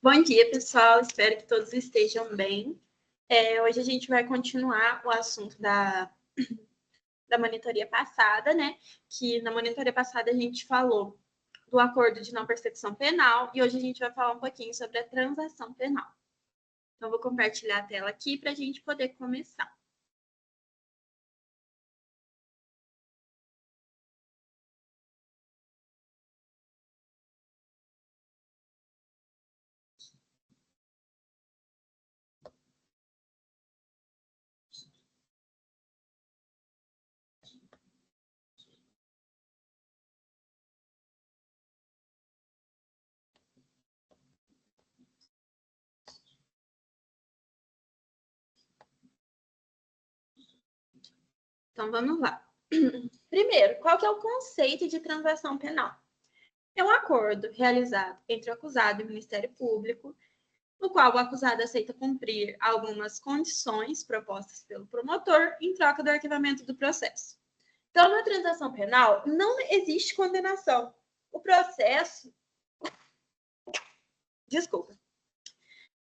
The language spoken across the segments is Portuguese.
Bom dia, pessoal. Espero que todos estejam bem. Hoje a gente vai continuar o assunto da monitoria passada, né? Que na monitoria passada a gente falou do acordo de não persecução penal e hoje a gente vai falar um pouquinho sobre a transação penal. Então, vou compartilhar a tela aqui para a gente poder começar. Então, vamos lá. Primeiro, qual que é o conceito de transação penal? É um acordo realizado entre o acusado e o Ministério Público, no qual o acusado aceita cumprir algumas condições propostas pelo promotor em troca do arquivamento do processo. Então, na transação penal, não existe condenação. O processo,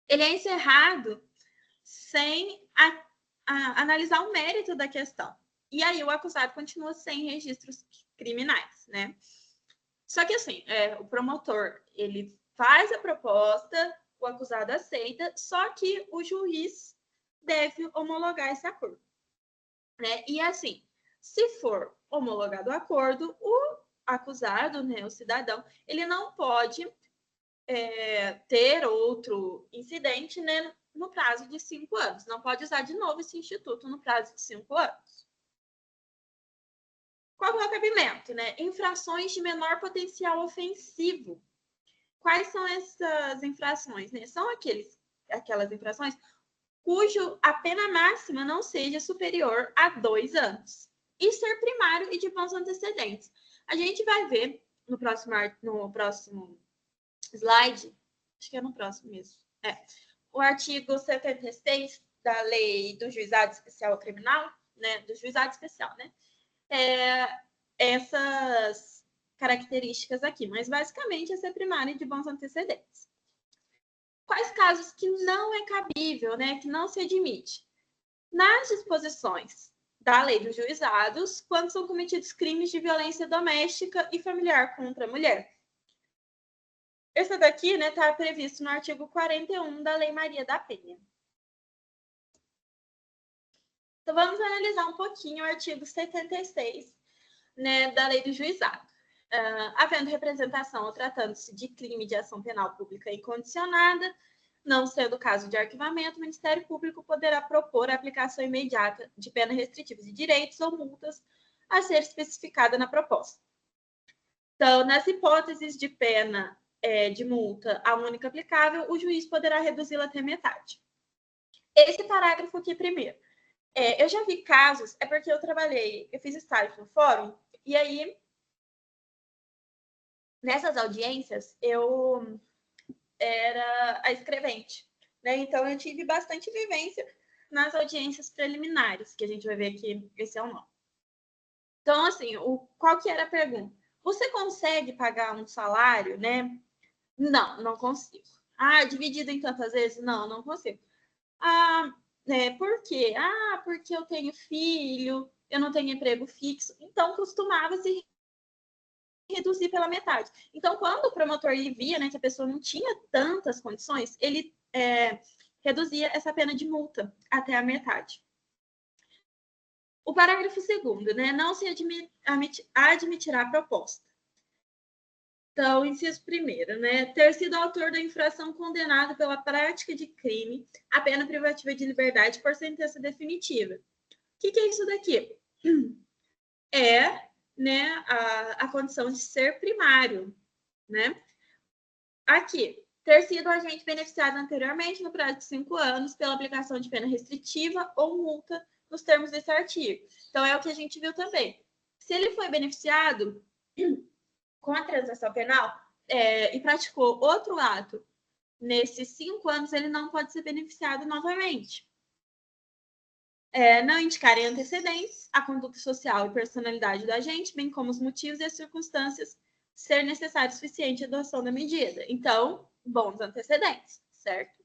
ele é encerrado sem analisar o mérito da questão. E aí o acusado continua sem registros criminais, né? Só que assim, o promotor, ele faz a proposta, o acusado aceita, só que o juiz deve homologar esse acordo, né? E assim, se for homologado o acordo, o acusado, né, o cidadão, ele não pode ter outro incidente, né, no prazo de 5 anos. Não pode usar de novo esse instituto no prazo de 5 anos. Qual é o cabimento, né? Infrações de menor potencial ofensivo. Quais são essas infrações, né? São aquelas infrações cujo a pena máxima não seja superior a 2 anos. E ser primário e de bons antecedentes. A gente vai ver no próximo slide, acho que é no próximo mesmo, o artigo 76 da Lei do Juizado Especial Criminal, né, do Juizado Especial, né, essas características aqui, mas basicamente é ser primário e de bons antecedentes. Quais casos que não é cabível, né, que não se admite? Nas disposições da Lei dos Juizados, quando são cometidos crimes de violência doméstica e familiar contra a mulher. Esse daqui, né, está previsto no artigo 41 da Lei Maria da Penha. Então, vamos analisar um pouquinho o artigo 76, né, da Lei do Juizado. Havendo representação ou tratando-se de crime de ação penal pública incondicionada, não sendo caso de arquivamento, o Ministério Público poderá propor a aplicação imediata de pena restritiva de direitos ou multas a ser especificada na proposta. Então, nas hipóteses de pena de multa, a única aplicável, o juiz poderá reduzi-la até metade. Esse parágrafo aqui primeiro. Eu já vi casos, é porque eu fiz estágio no fórum, e aí, nessas audiências, eu era a escrevente, né? Então, eu tive bastante vivência nas audiências preliminares, que a gente vai ver aqui, esse é o nome. Então, assim, qual que era a pergunta? Você consegue pagar um salário, né? Não, não consigo. Dividido em tantas vezes? Não, não consigo. Por quê? Porque eu tenho filho, eu não tenho emprego fixo. Então, costumava se reduzir pela metade. Então, quando o promotor via, né, que a pessoa não tinha tantas condições, ele reduzia essa pena de multa até a metade. O parágrafo 2º, né, não se admitirá a proposta. Então, inciso 1º, né, ter sido autor da infração condenado pela prática de crime, a pena privativa de liberdade por sentença definitiva. O que é isso daqui? Né, a condição de ser primário, né? Aqui, ter sido agente beneficiado anteriormente no prazo de 5 anos pela aplicação de pena restritiva ou multa nos termos desse artigo. Então, é o que a gente viu também. Se ele foi beneficiado com a transação penal e praticou outro ato nesses 5 anos, ele não pode ser beneficiado novamente. Não indicarem antecedentes, a conduta social e personalidade do agente, bem como os motivos e as circunstâncias ser necessário o suficiente a adoção da medida. Então, bons antecedentes, certo?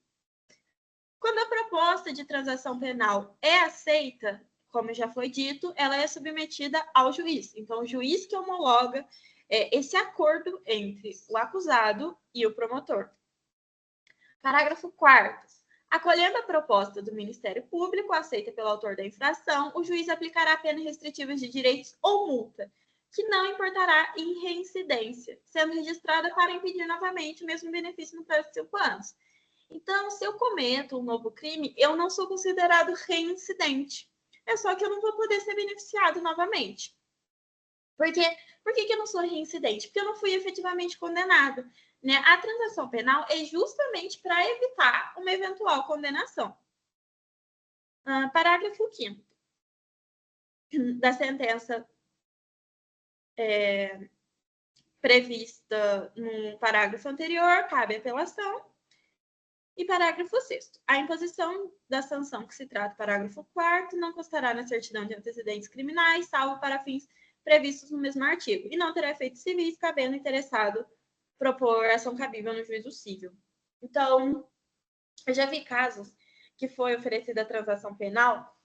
Quando a proposta de transação penal é aceita, como já foi dito, ela é submetida ao juiz. Então, o juiz que homologa esse acordo entre o acusado e o promotor. Parágrafo 4º. Acolhendo a proposta do Ministério Público, aceita pelo autor da infração, o juiz aplicará penas restritivas de direitos ou multa, que não importará em reincidência, sendo registrada para impedir novamente o mesmo benefício no prazo de 5 anos. Então, se eu cometo um novo crime, eu não sou considerado reincidente. É só que eu não vou poder ser beneficiado novamente. Por que eu não sou reincidente? Porque eu não fui efetivamente condenado. Né? A transação penal é justamente para evitar uma eventual condenação. Parágrafo 5º da sentença prevista no parágrafo anterior, cabe apelação. E parágrafo 6º. A imposição da sanção que se trata, parágrafo 4º, não constará na certidão de antecedentes criminais, salvo para fins previstos no mesmo artigo, e não terá efeitos civis, cabendo interessado propor ação cabível no juízo civil. Então, eu já vi casos que foi oferecida a transação penal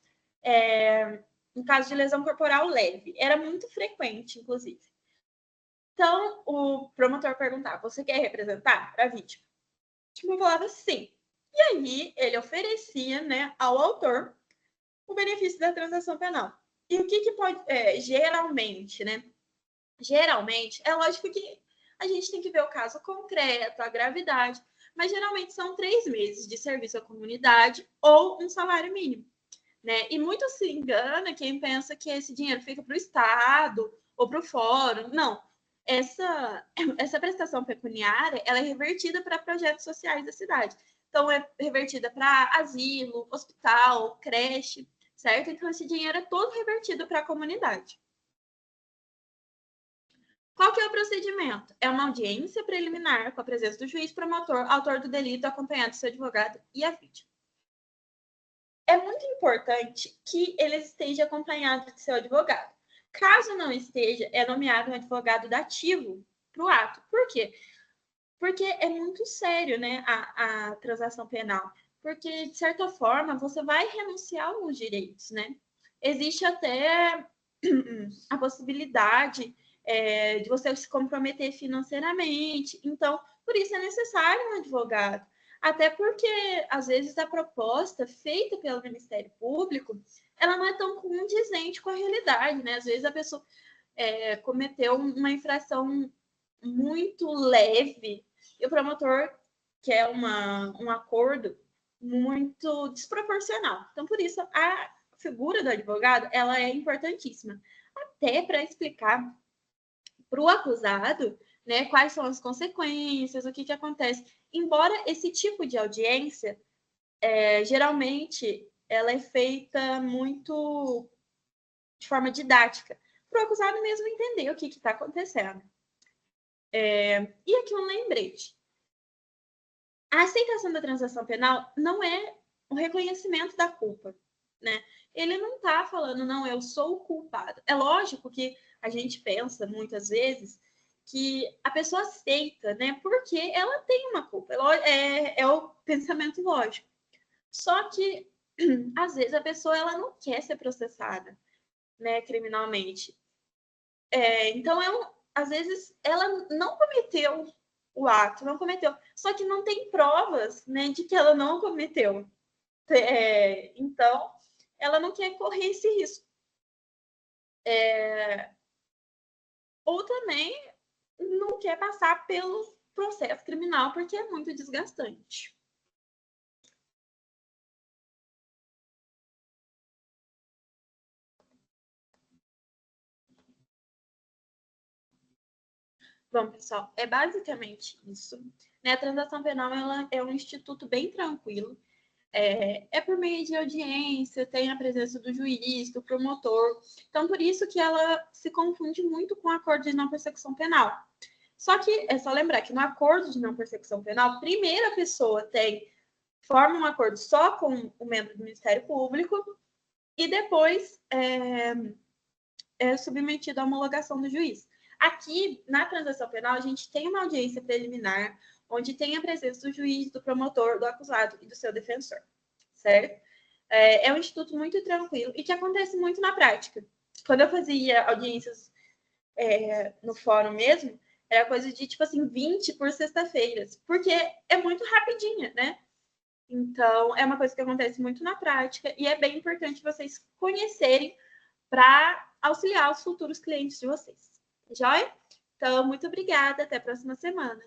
em caso de lesão corporal leve. Era muito frequente, inclusive. Então, o promotor perguntava, você quer representar para a vítima? A vítima falava sim. E aí, ele oferecia, né, ao autor o benefício da transação penal. E o que pode, geralmente, né? Geralmente, é lógico que a gente tem que ver o caso concreto, a gravidade, mas geralmente são 3 meses de serviço à comunidade ou um salário mínimo, né? E muito se engana quem pensa que esse dinheiro fica para o Estado ou para o fórum. Não. Essa prestação pecuniária, ela é revertida para projetos sociais da cidade. Então, é revertida para asilo, hospital, creche, certo? Então, esse dinheiro é todo revertido para a comunidade. Qual que é o procedimento? É uma audiência preliminar com a presença do juiz promotor, autor do delito, acompanhado do seu advogado e a vítima. É muito importante que ele esteja acompanhado de seu advogado. Caso não esteja, é nomeado um advogado dativo para o ato. Por quê? Porque é muito sério, né, a transação penal. Porque, de certa forma, você vai renunciar aos direitos, né? Existe até a possibilidade de você se comprometer financeiramente. Então, por isso é necessário um advogado. Até porque, às vezes, a proposta feita pelo Ministério Público, ela não é tão condizente com a realidade, né? Às vezes a pessoa cometeu uma infração muito leve e o promotor quer um acordo muito desproporcional. Então, por isso, a figura do advogado, ela é importantíssima. Até para explicar para o acusado, né, quais são as consequências, o que acontece. Embora esse tipo de audiência, geralmente, ela é feita muito de forma didática, para o acusado mesmo entender o que está acontecendo. E aqui um lembrete. A aceitação da transação penal não é o reconhecimento da culpa, né? Ele não está falando, não, eu sou o culpado. É lógico que a gente pensa, muitas vezes, que a pessoa aceita, né? Porque ela tem uma culpa. É o pensamento lógico. Só que, às vezes, a pessoa ela não quer ser processada, né, criminalmente. Então, às vezes, ela não cometeu o ato, não cometeu. Só que não tem provas, né, de que ela não cometeu. Então, ela não quer correr esse risco. Ou também não quer passar pelo processo criminal, porque é muito desgastante. Bom, pessoal, é basicamente isso. Né? A transação penal ela é um instituto bem tranquilo. É por meio de audiência, tem a presença do juiz, do promotor. Então, por isso que ela se confunde muito com o acordo de não persecução penal. Só que é só lembrar que no acordo de não persecução penal, primeiro a pessoa forma um acordo só com o membro do Ministério Público e depois é submetido à homologação do juiz. Aqui, na transação penal, a gente tem uma audiência preliminar, onde tem a presença do juiz, do promotor, do acusado e do seu defensor, certo? É um instituto muito tranquilo e que acontece muito na prática. Quando eu fazia audiências no fórum mesmo, era coisa de, tipo assim, 20 por sexta-feiras, porque é muito rapidinha, né? Então, é uma coisa que acontece muito na prática e é bem importante vocês conhecerem para auxiliar os futuros clientes de vocês. Joia? Então, muito obrigada. Até a próxima semana.